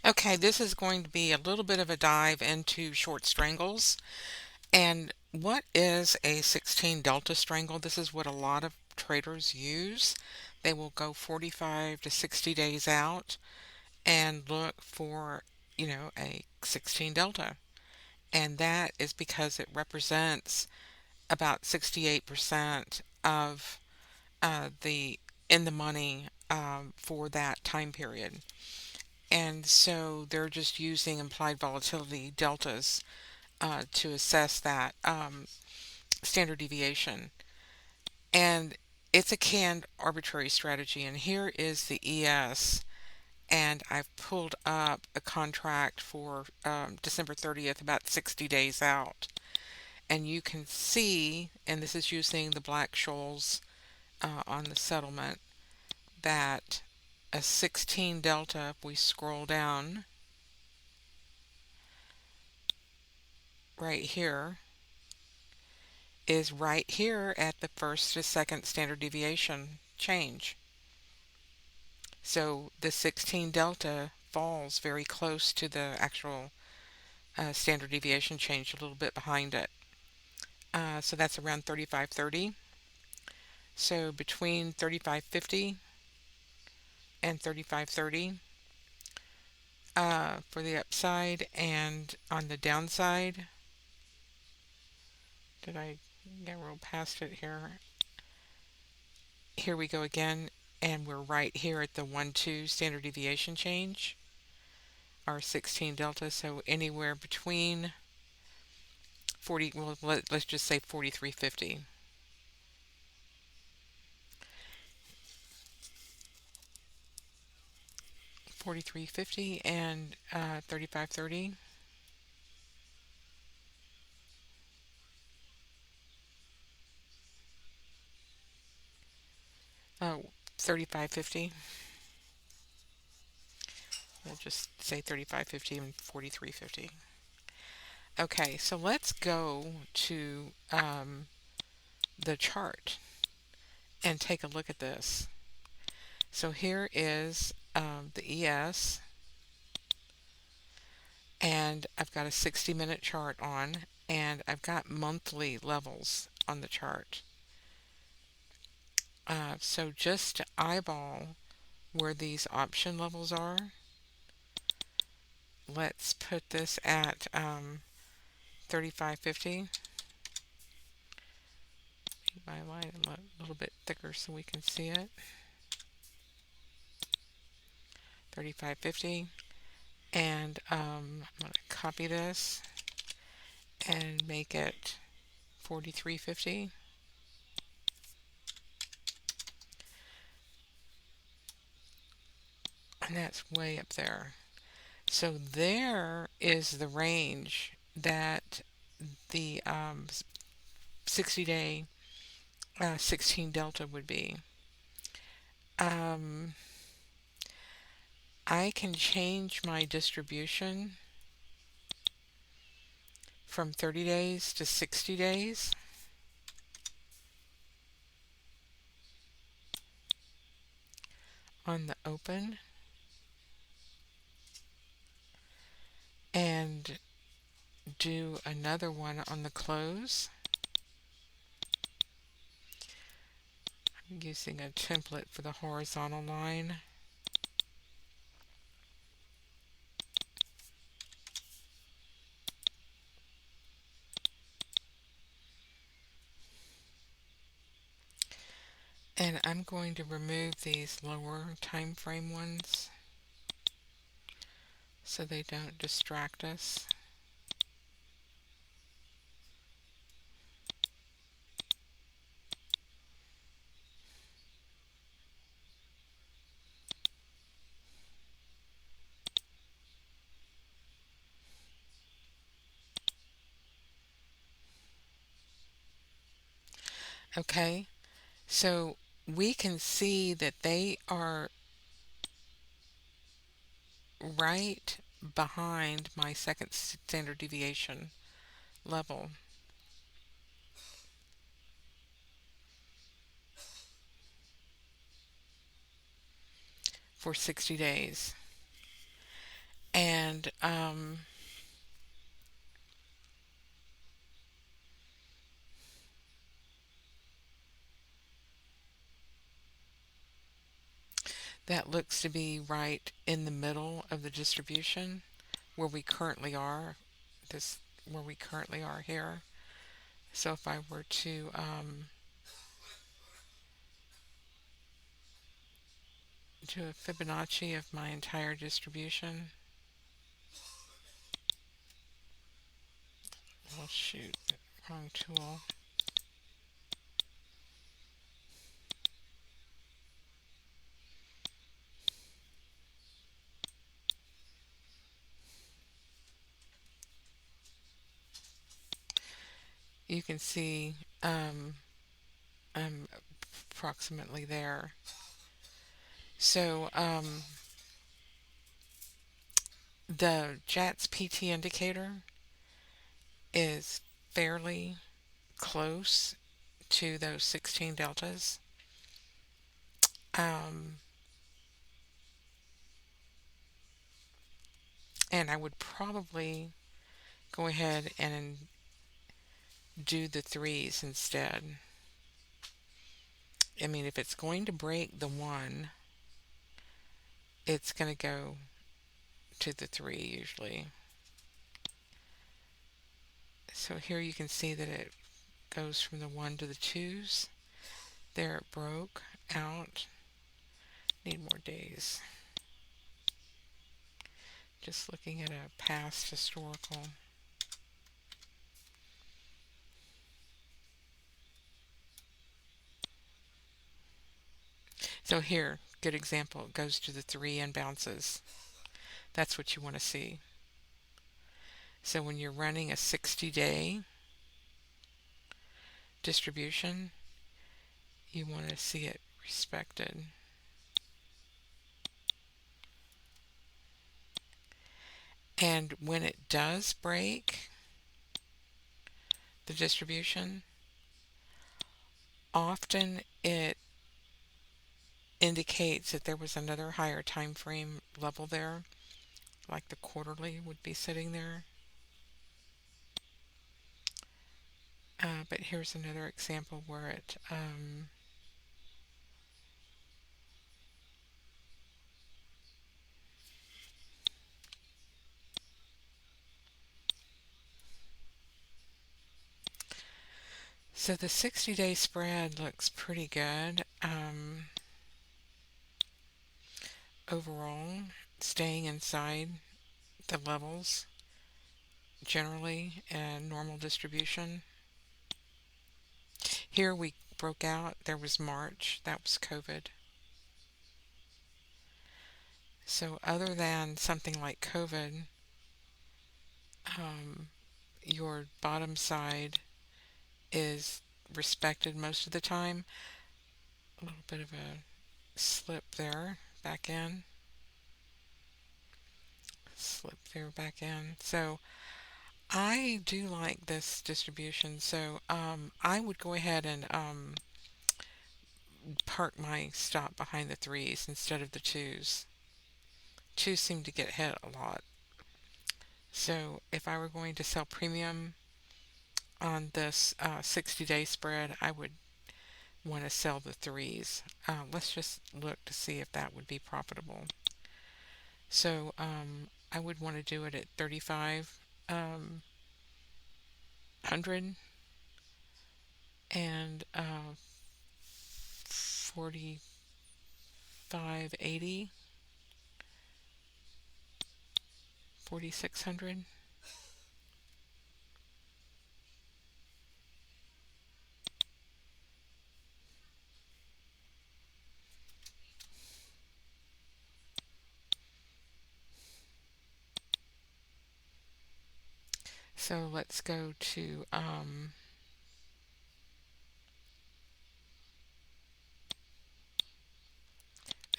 Okay, this is going to be a little bit of a dive into short strangles. And what is a 16 delta strangle? This is what a lot of traders use. They will go 45 to 60 days out and look for, a 16 delta. And that is because it represents about 68% of the in the money for that time period. And so they're just using implied volatility deltas to assess that standard deviation. And it's a canned arbitrary strategy. And here is the ES. And I've pulled up a contract for December 30th, about 60 days out. And you can see, and this is using the Black Scholes on the settlement, that a 16 delta, if we scroll down right here, is right here at the first to second standard deviation change. So the 16 delta falls very close to the actual standard deviation change, a little bit behind it. So that's around 35.30. So between 35.50 and 35.30 for the upside, and on the downside, did I get roll past it here? Here we go again, and we're right here at the 1-2 standard deviation change, our 16 delta. So anywhere between 40, well, let's just say 43.50. 43.50 and 35.30. Oh, 35.50. We'll just say 35.50 and 43.50. Okay, so let's go to the chart and take a look at this. So here is the ES, and I've got a 60-minute chart on, and I've got monthly levels on the chart. So just to eyeball where these option levels are, let's put this at 35.50. Make my line a little bit thicker so we can see it. 35.50. And I'm going to copy this and make it 43.50. And that's way up there. So there is the range that the 60-day 16 delta would be. Um, I can change my distribution from 30 days to 60 days. On the open, and do another one on the close. I'm using a template for the horizontal line. And I'm going to remove these lower time frame ones so they don't distract us. Okay, so we can see that they are right behind my second standard deviation level for 60 days. And that looks to be right in the middle of the distribution where we currently are. This where we currently are here. So if I were to do a Fibonacci of my entire distribution, oh shoot, wrong tool. You can see I'm approximately there. So the JATS PT indicator is fairly close to those 16 deltas. Um, and I would probably go ahead and do the threes instead. I mean, if it's going to break the one, it's going to go to the three usually. So here you can see that it goes from the one to the twos. There it broke out. Need more days. Just looking at a past historical. So here, good example, it goes to the three and bounces. That's what you want to see. So when you're running a 60-day distribution, you want to see it respected. And when it does break the distribution, often it indicates that there was another higher time frame level there, like the quarterly would be sitting there. But here's another example where it so the 60-day spread looks pretty good overall, staying inside the levels generally and normal distribution. Here we broke out. There was March. That was COVID. So other than something like COVID, um, your bottom side is respected most of the time. A little bit of a slip there, back in. Slip there, back in. So I do like this distribution. So I would go ahead and park my stop behind the threes instead of the twos. Twos seem to get hit a lot. So if I were going to sell premium on this 60-day spread, I would want to sell the threes. Let's just look to see if that would be profitable. So I would want to do it at 3,500 and 4580, 4600. So let's go to a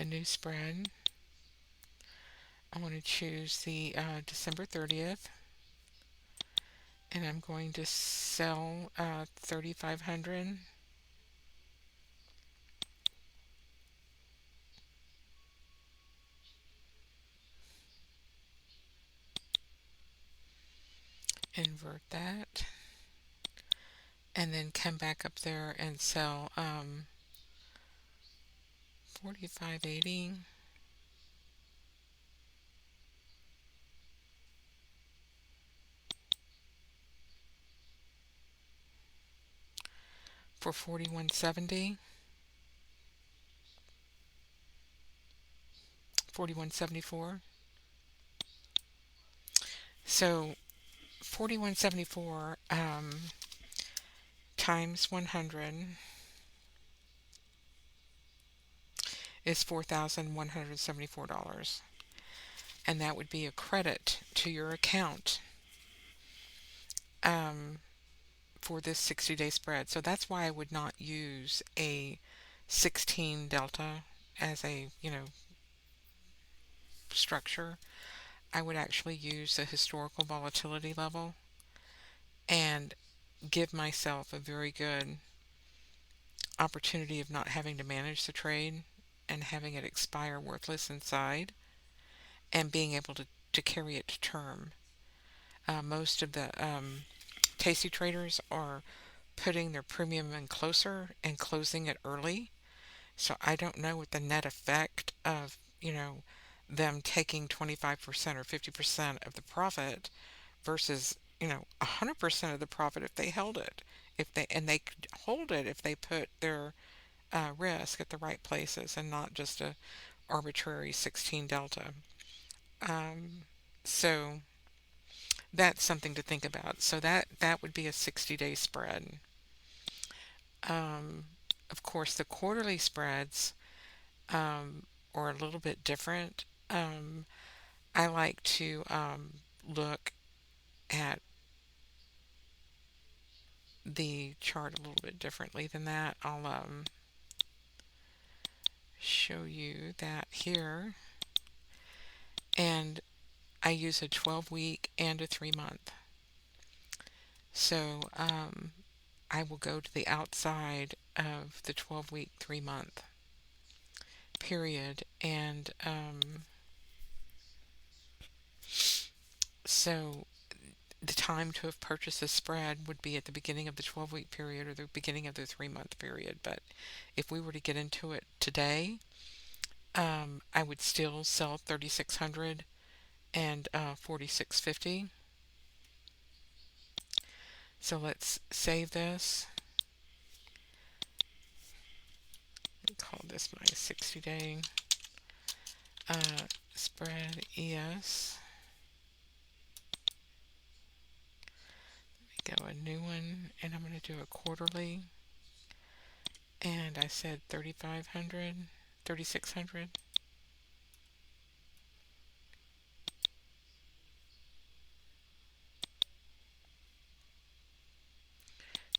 new spread. I want to choose the December 30th, and I'm going to sell 3,500. invert that, and then come back up there and sell 45.80 for 41.70, 41.74. So 41.74 times 100 is $4,174, and that would be a credit to your account um, for this 60-day spread. So that's why I would not use a 16 delta as a, structure. I would actually use the historical volatility level and give myself a very good opportunity of not having to manage the trade and having it expire worthless inside and being able to carry it to term. Most of the tasty traders are putting their premium in closer and closing it early. So I don't know what the net effect of, them taking 25% or 50% of the profit versus, 100% of the profit if they held it. If they could hold it if they put their risk at the right places and not just a arbitrary 16 delta. Um, so that's something to think about. So that would be a 60-day spread. Um, of course, the quarterly spreads are a little bit different. I like to look at the chart a little bit differently than that. I'll show you that here. And I use a 12-week and a 3-month. So I will go to the outside of the 12-week, 3-month period. And so the time to have purchased a spread would be at the beginning of the 12-week period or the beginning of the 3-month period. But if we were to get into it today, I would still sell 3,600 and 46.50. So let's save this. Call this my 60-day spread ES. Go a new one, and I'm going to do a quarterly. And I said 3,500, 3,600.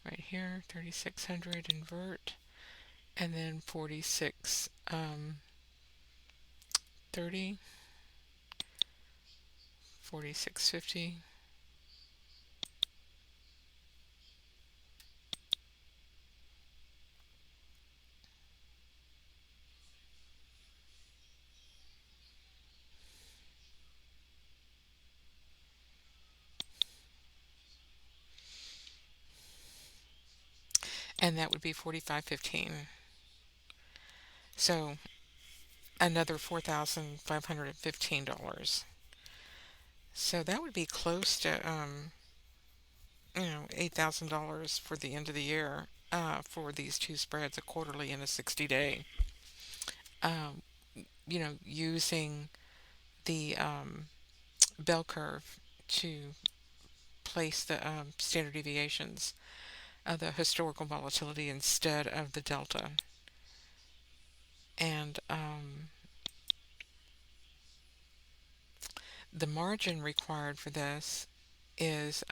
Right here, 3,600 invert, and then 46, 30, 46.50. And that would be 45.15. So another $4,515. So that would be close to $8,000 for the end of the year for these two spreads, a quarterly and a 60-day. Um, using the bell curve to place the standard deviations of the historical volatility instead of the delta. And the margin required for this is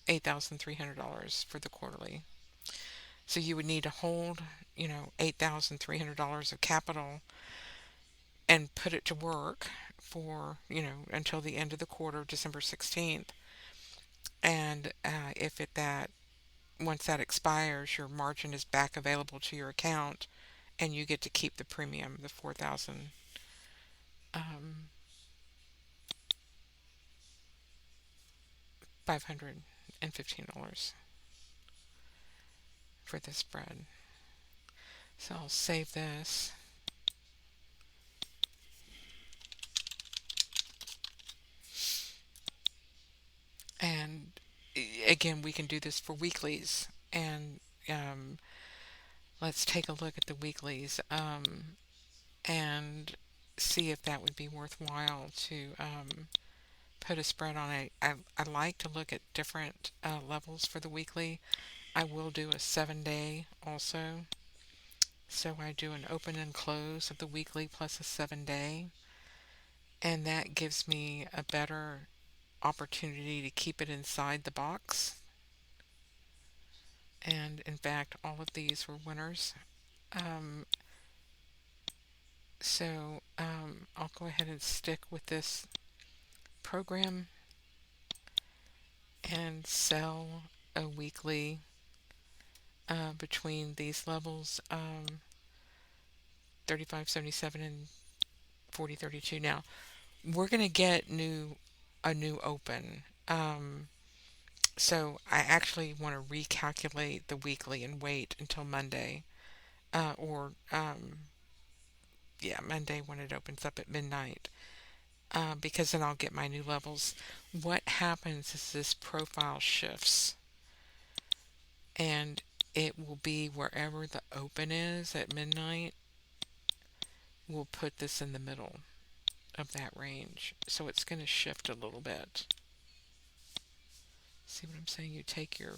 $8,300 for the quarterly. So you would need to hold, $8,300 of capital and put it to work for, until the end of the quarter, December 16th. And if it that once that expires, your margin is back available to your account, and you get to keep the premium, the 4,000. Um, $515 for this spread. So I'll save this. And again, we can do this for weeklies. And um, let's take a look at the weeklies and see if that would be worthwhile to put a spread on it. I like to look at different levels for the weekly. I will do a 7 day also. So I do an open and close of the weekly plus a 7 day. And that gives me a better opportunity to keep it inside the box. And in fact, all of these were winners. Um, I'll go ahead and stick with this program and sell a weekly between these levels 35.77 and 40.32. Now we're going to get a new open. So I actually want to recalculate the weekly and wait until Monday, or yeah, Monday when it opens up at midnight, because then I'll get my new levels. What happens is this profile shifts, and it will be wherever the open is at midnight. We'll put this in the middle of that range, so it's going to shift a little bit. See what I'm saying? You take your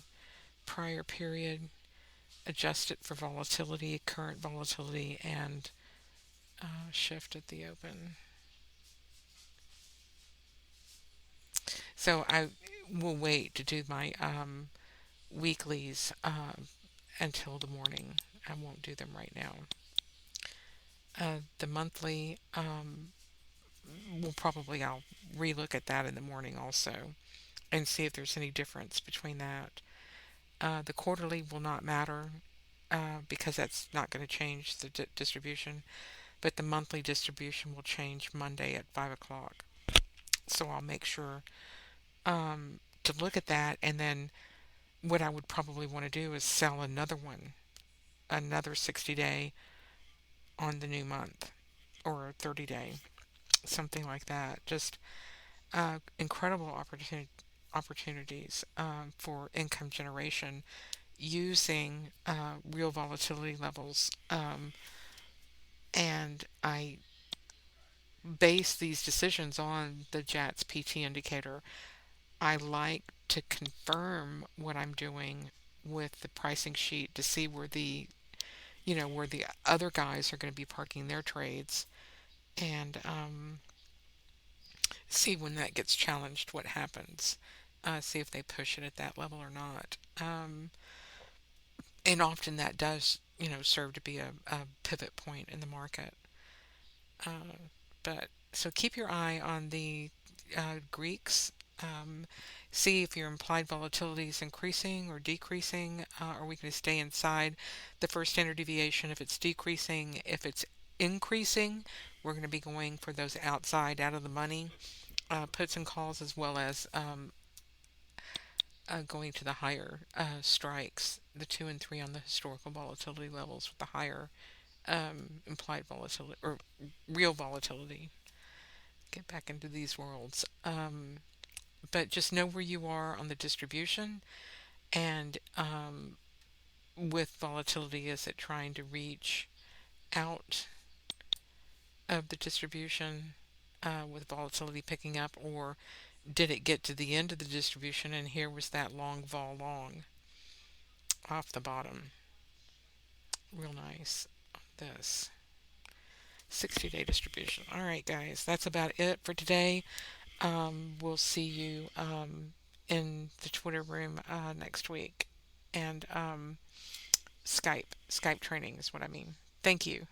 prior period, adjust it for volatility, current volatility, and shift at the open. So I will wait to do my weeklies until the morning. I won't do them right now. The monthly, I'll relook at that in the morning also and see if there's any difference between that. The quarterly will not matter because that's not going to change the distribution, but the monthly distribution will change Monday at 5 o'clock. So I'll make sure to look at that, and then what I would probably want to do is sell another one, another 60 day on the new month, or a 30 day, something like that. Just incredible opportunities for income generation using real volatility levels. And I base these decisions on the JATS PT indicator. I like to confirm what I'm doing with the pricing sheet to see where where the other guys are going to be parking their trades, and see when that gets challenged what happens. See if they push it at that level or not. And often that does, serve to be a pivot point in the market. Uh, but so keep your eye on the Greeks. Um, See if your implied volatility is increasing or decreasing. Are we going to stay inside the first standard deviation? If it's decreasing, if it's increasing, we're going to be going for those outside, out of the money puts and calls, as well as going to the higher strikes, the 2 and 3 on the historical volatility levels with the higher implied volatility or real volatility. Get back into these worlds. But just know where you are on the distribution, and with volatility, is it trying to reach out of the distribution with volatility picking up, or did it get to the end of the distribution and here was that long vol long off the bottom? Real nice on this 60-day distribution. All right, guys, that's about it for today. We'll see you in the Twitter room next week, and Skype training is what I mean. Thank you.